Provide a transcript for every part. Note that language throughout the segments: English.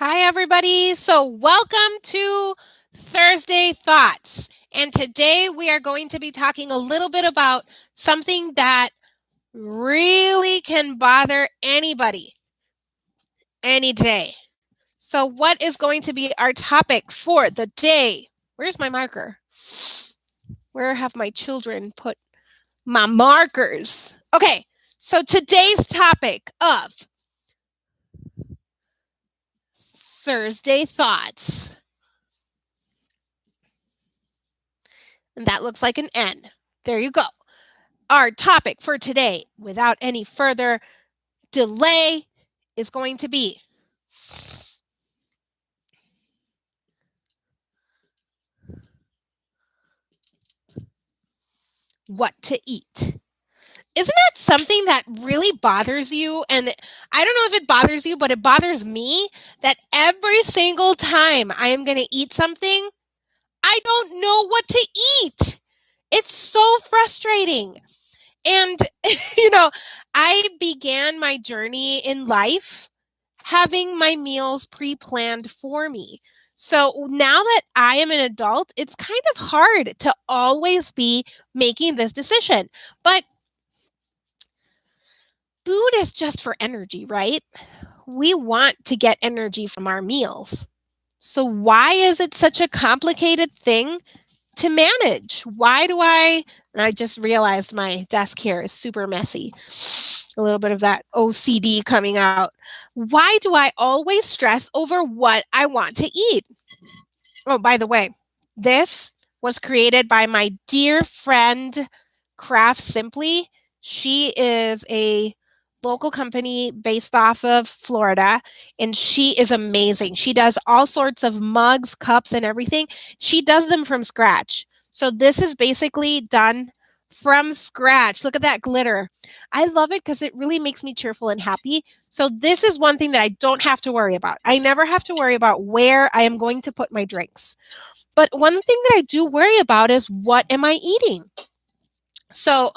Hi, everybody. So, welcome to Thursday Thoughts. And today we are going to be talking a little bit about something that really can bother anybody any day. So, what is going to be our topic for the day? Where's my marker? Where have my children put my markers? Okay, so today's topic of Thursday Thoughts. And that looks like an N. There you go. Our topic for today, without any further delay, is going to be what to eat. Isn't that something that really bothers you? And I don't know if it bothers you, but it bothers me that every single time I am going to eat something, I don't know what to eat. It's so frustrating. And, you know, I began my journey in life having my meals pre planned for me. So now that I am an adult, it's kind of hard to always be making this decision. But food is just for energy, right? We want to get energy from our meals. So, why is it such a complicated thing to manage? Why do and I just realized my desk here is super messy. A little bit of that OCD coming out. Why do I always stress over what I want to eat? Oh, by the way, this was created by my dear friend, Craft Simply. She is a local company based off of Florida, and she is amazing. She does all sorts of mugs, cups, and everything. She does them from scratch. So this is basically done from scratch. Look at that glitter. I love it because it really makes me cheerful and happy. So this is one thing that I don't have to worry about. I never have to worry about where I am going to put my drinks. But one thing that I do worry about is what am I eating? So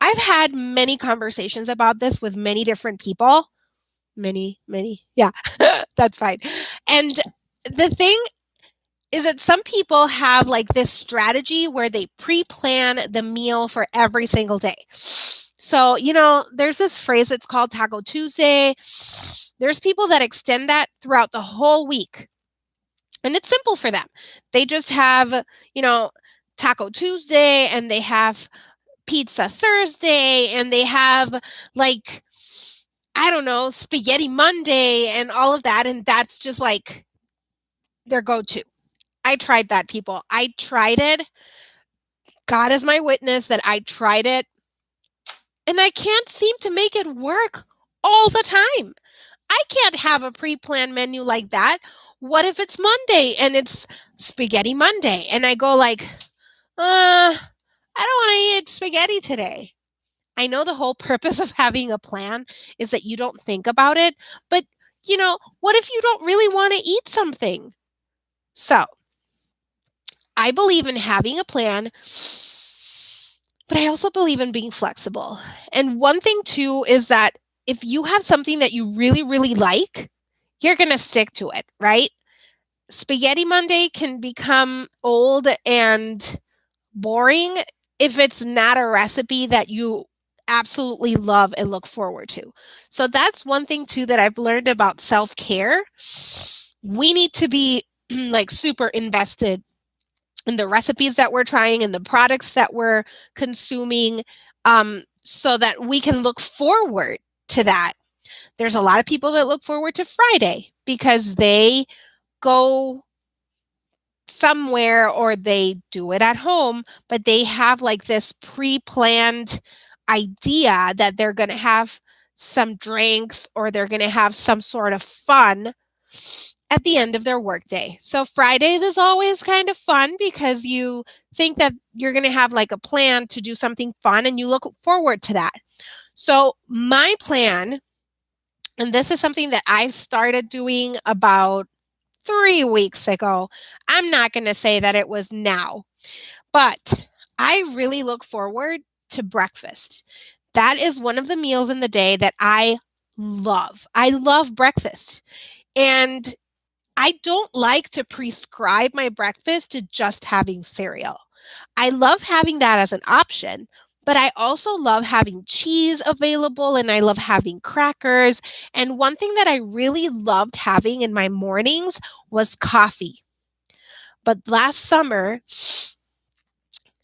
I've had many conversations about this with many different people. Many. Yeah, that's fine. And the thing is that some people have like this strategy where they pre-plan the meal for every single day. So, there's this phrase that's called Taco Tuesday. There's people that extend that throughout the whole week. And it's simple for them. They just have, Taco Tuesday, and they have Pizza Thursday, and they have like, I don't know, Spaghetti Monday and all of that. And that's just like their go to. I tried that, people. I tried it. God is my witness that I tried it. And I can't seem to make it work all the time. I can't have a pre planned menu like that. What if it's Monday and it's Spaghetti Monday? And I go like, I don't want to eat spaghetti today. I know the whole purpose of having a plan is that you don't think about it. But, what if you don't really want to eat something? So I believe in having a plan, but I also believe in being flexible. And one thing too is that if you have something that you really, really like, you're going to stick to it, right? Spaghetti Monday can become old and boring if it's not a recipe that you absolutely love and look forward to. So that's one thing too that I've learned about self-care. We need to be like super invested in the recipes that we're trying and the products that we're consuming, so that we can look forward to that. There's a lot of people that look forward to Friday because they go somewhere or they do it at home, but they have like this pre-planned idea that they're going to have some drinks or they're going to have some sort of fun at the end of their workday. So Fridays is always kind of fun because you think that you're going to have like a plan to do something fun and you look forward to that. So my plan, and this is something that I started doing about 3 weeks ago. I'm not going to say that it was now, but I really look forward to breakfast. That is one of the meals in the day that I love. I love breakfast. And I don't like to prescribe my breakfast to just having cereal. I love having that as an option, but I also love having cheese available and I love having crackers. And one thing that I really loved having in my mornings was coffee. But last summer,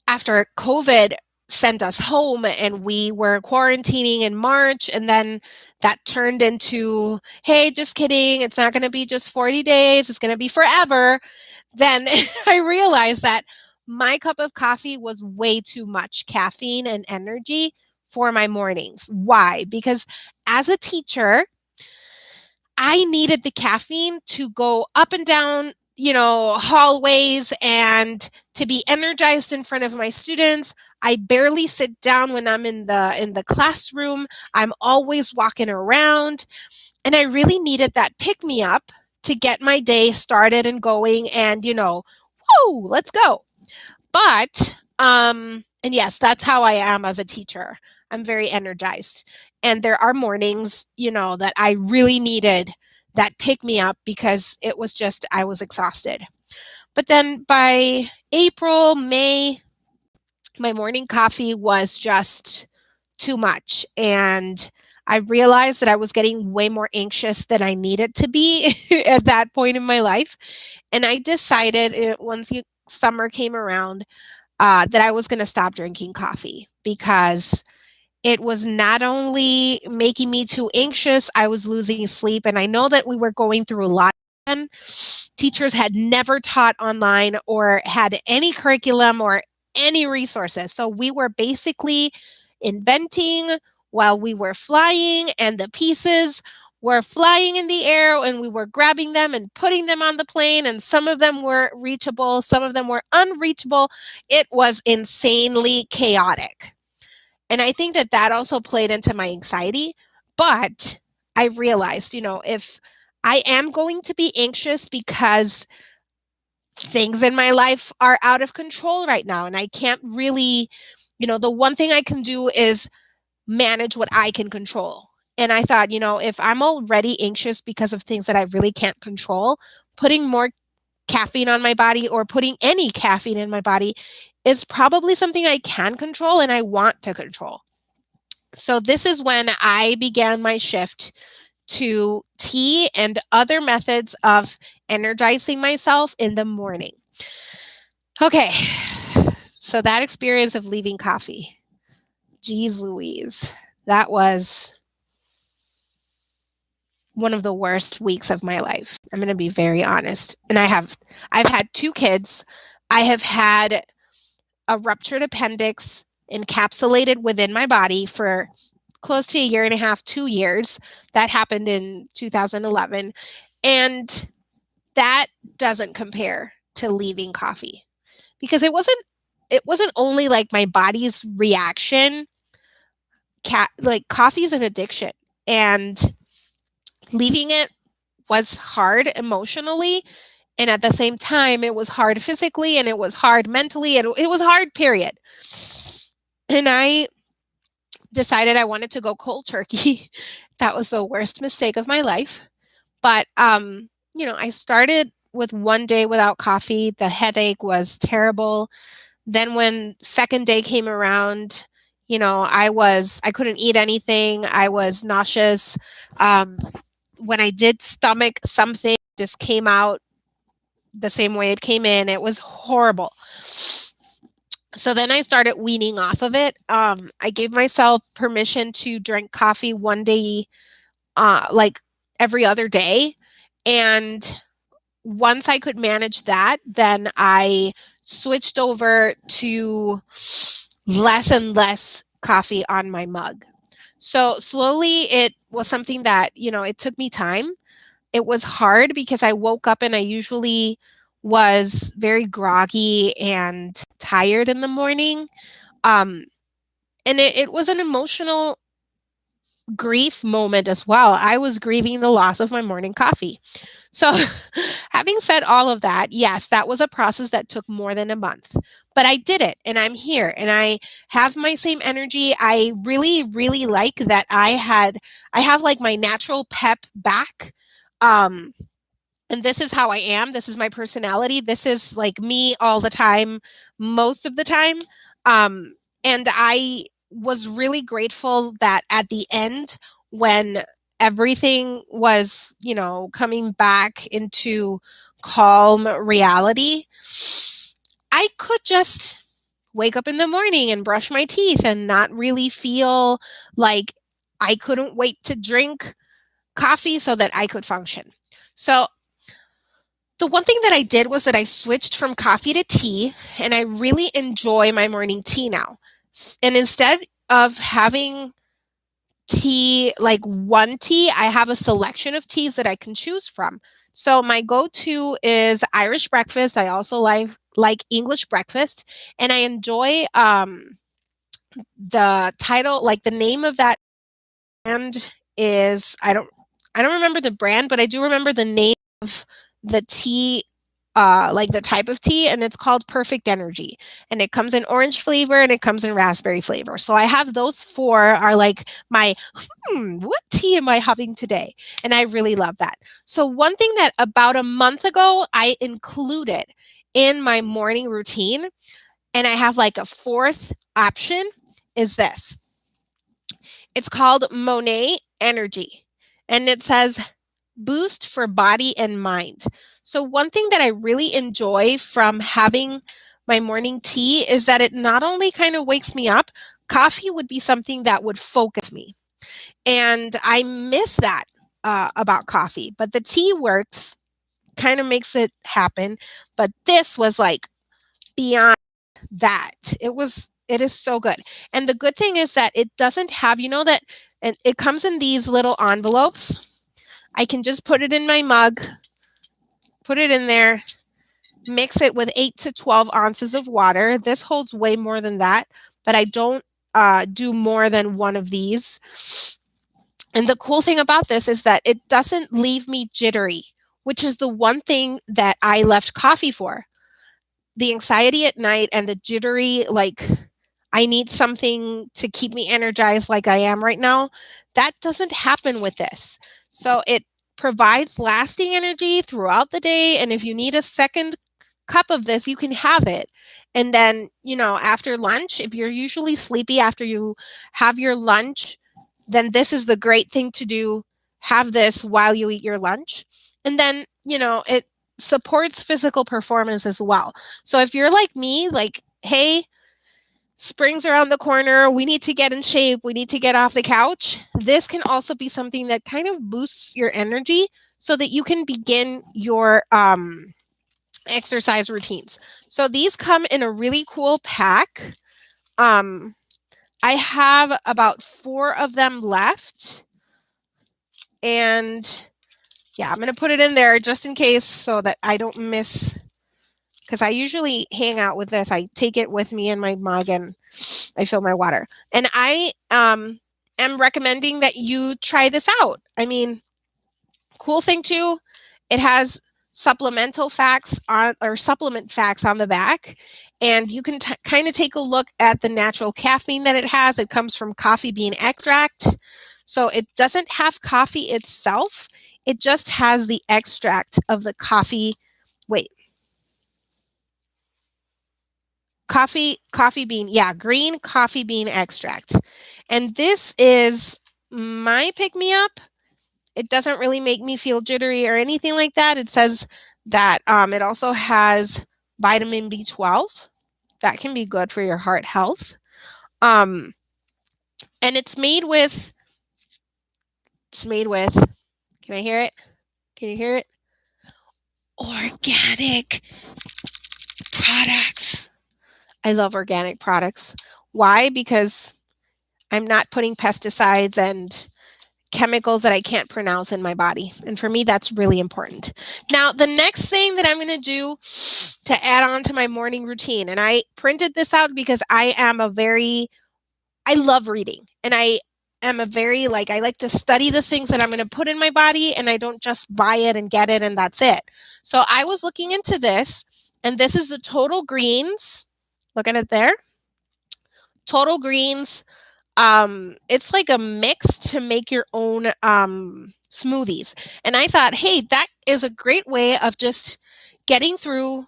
after COVID sent us home and we were quarantining in March, and then that turned into, hey, just kidding, it's not going to be just 40 days, it's going to be forever. Then I realized that my cup of coffee was way too much caffeine and energy for my mornings. Why? Because as a teacher, I needed the caffeine to go up and down, hallways and to be energized in front of my students. I barely sit down when I'm in the classroom. I'm always walking around, and I really needed that pick me up to get my day started and going and, woo, let's go. But and yes, that's how I am as a teacher. I'm very energized. And there are mornings, that I really needed that pick me up because it was just I was exhausted. But then by April, May, my morning coffee was just too much. And I realized that I was getting way more anxious than I needed to be at that point in my life. And I decided once summer came around that I was going to stop drinking coffee because it was not only making me too anxious, I was losing sleep. And I know that we were going through a lot. And teachers had never taught online or had any curriculum or any resources. So we were basically inventing while we were flying, and the pieces were flying in the air and we were grabbing them and putting them on the plane, and some of them were reachable, some of them were unreachable. It was insanely chaotic. And I think that that also played into my anxiety. But I realized, if I am going to be anxious because things in my life are out of control right now, and I can't really, the one thing I can do is manage what I can control. And I thought, if I'm already anxious because of things that I really can't control, putting more caffeine on my body or putting any caffeine in my body is probably something I can control and I want to control. So this is when I began my shift to tea and other methods of energizing myself in the morning. Okay, so that experience of leaving coffee, geez Louise, that was one of the worst weeks of my life. I'm going to be very honest. And I've had 2 kids. I have had a ruptured appendix encapsulated within my body for close to a year and a half, 2 years. That happened in 2011. And that doesn't compare to leaving coffee, because it wasn't only like my body's reaction. Like, coffee's an addiction, and leaving it was hard emotionally. And at the same time, it was hard physically and it was hard mentally and it was hard, period. And I decided I wanted to go cold turkey. That was the worst mistake of my life. But, I started with 1 day without coffee. The headache was terrible. Then when second day came around, I couldn't eat anything. I was nauseous. When I did stomach something, it just came out the same way it came in. It was horrible. So then I started weaning off of it. I gave myself permission to drink coffee 1 day, like every other day. And once I could manage that, then I switched over to less and less coffee on my mug. So slowly it was something that, it took me time. It was hard because I woke up and I usually was very groggy and tired in the morning. And it was an emotional grief moment as well. I was grieving the loss of my morning coffee. So having said all of that, yes, that was a process that took more than a month. but I did it and I'm here and I have my same energy. I really, really like that I have like my natural pep back. Um, and this is how I am. This is my personality. This is like me all the time, most of the time. Um, and I was really grateful that at the end, when everything was, coming back into calm reality, I could just wake up in the morning and brush my teeth and not really feel like I couldn't wait to drink coffee so that I could function. So the one thing that I did was that I switched from coffee to tea, and I really enjoy my morning tea now. And instead of having tea, like one tea, I have a selection of teas that I can choose from. So my go-to is Irish breakfast. I also like English breakfast, and I enjoy the title, like the name of that brand is I don't remember the brand, but I do remember the name of the tea, like the type of tea, and it's called Perfect Energy. And it comes in orange flavor and it comes in raspberry flavor. So I have those four are like my, what tea am I having today? And I really love that. So one thing that about a month ago I included in my morning routine, and I have like a fourth option, is this. It's called Monet Energy. And it says boost for body and mind. So one thing that I really enjoy from having my morning tea is that it not only kind of wakes me up, coffee would be something that would focus me. And I miss that about coffee, but the tea works, kind of makes it happen. But this was like beyond that. It is so good. And the good thing is that it doesn't have, that, and it comes in these little envelopes. I can just put it in my mug, put it in there, mix it with 8 to 12 ounces of water. This holds way more than that, but I don't do more than one of these. And the cool thing about this is that it doesn't leave me jittery, which is the one thing that I left coffee for. The anxiety at night and the jittery, like I need something to keep me energized like I am right now. That doesn't happen with this. So it provides lasting energy throughout the day. And if you need a second cup of this, you can have it. And then, after lunch, if you're usually sleepy after you have your lunch, then this is the great thing to do. Have this while you eat your lunch. And then, it supports physical performance as well. So if you're like me, like, hey, spring's around the corner, we need to get in shape, we need to get off the couch, this can also be something that kind of boosts your energy so that you can begin your exercise routines. So these come in a really cool pack. I have about 4 of them left. And yeah, I'm going to put it in there just in case so that I don't miss, because I usually hang out with this. I take it with me in my mug and I fill my water. And I am recommending that you try this out. I mean, cool thing too, it has supplement facts on the back, and you can kind of take a look at the natural caffeine that it has. It comes from coffee bean extract. So it doesn't have coffee itself. It just has the extract of the coffee. Coffee bean. Yeah, green coffee bean extract. And this is my pick-me-up. It doesn't really make me feel jittery or anything like that. It says that it also has vitamin B12. That can be good for your heart health. And it's made with, can I hear it? Can you hear it? Organic products. I love organic products. Why? Because I'm not putting pesticides and chemicals that I can't pronounce in my body. And for me, that's really important. Now, the next thing that I'm going to do to add on to my morning routine, and I printed this out because I love reading. And I am I like to study the things that I'm going to put in my body, and I don't just buy it and get it and that's it. So I was looking into this, and this is the Total Greens Look at it there. Total Greens. It's like a mix to make your own smoothies. And I thought, hey, that is a great way of just getting through.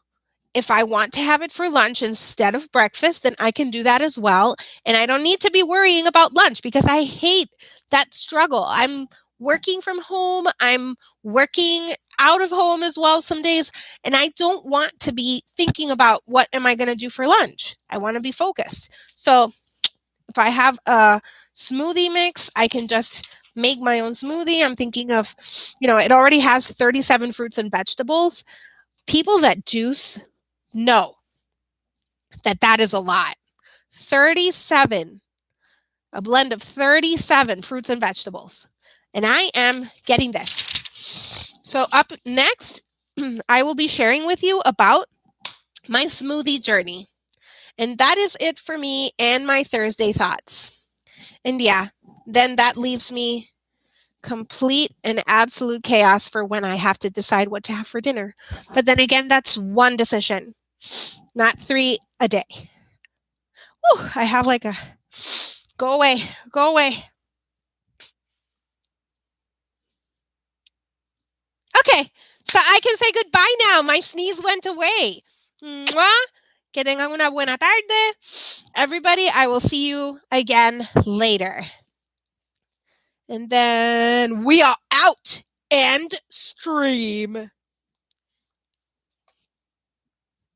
If I want to have it for lunch instead of breakfast, then I can do that as well. And I don't need to be worrying about lunch because I hate that struggle. I'm working from home, I'm working out of home as well some days, and I don't want to be thinking about what am I going to do for lunch. I want to be focused. So if I have a smoothie mix, I can just make my own smoothie. I'm thinking of, it already has 37 fruits and vegetables. People that juice know that is a lot. 37, a blend of 37 fruits and vegetables. And I am getting this. So up next, I will be sharing with you about my smoothie journey. And that is it for me and my Thursday thoughts. And yeah, then that leaves me complete and absolute chaos for when I have to decide what to have for dinner. But then again, that's one decision, not 3 a day. Whew, I have like a go away, go away. Okay, so I can say goodbye now. My sneeze went away. Mwah. Que tengan una buena tarde. Everybody, I will see you again later. And then we are out and stream.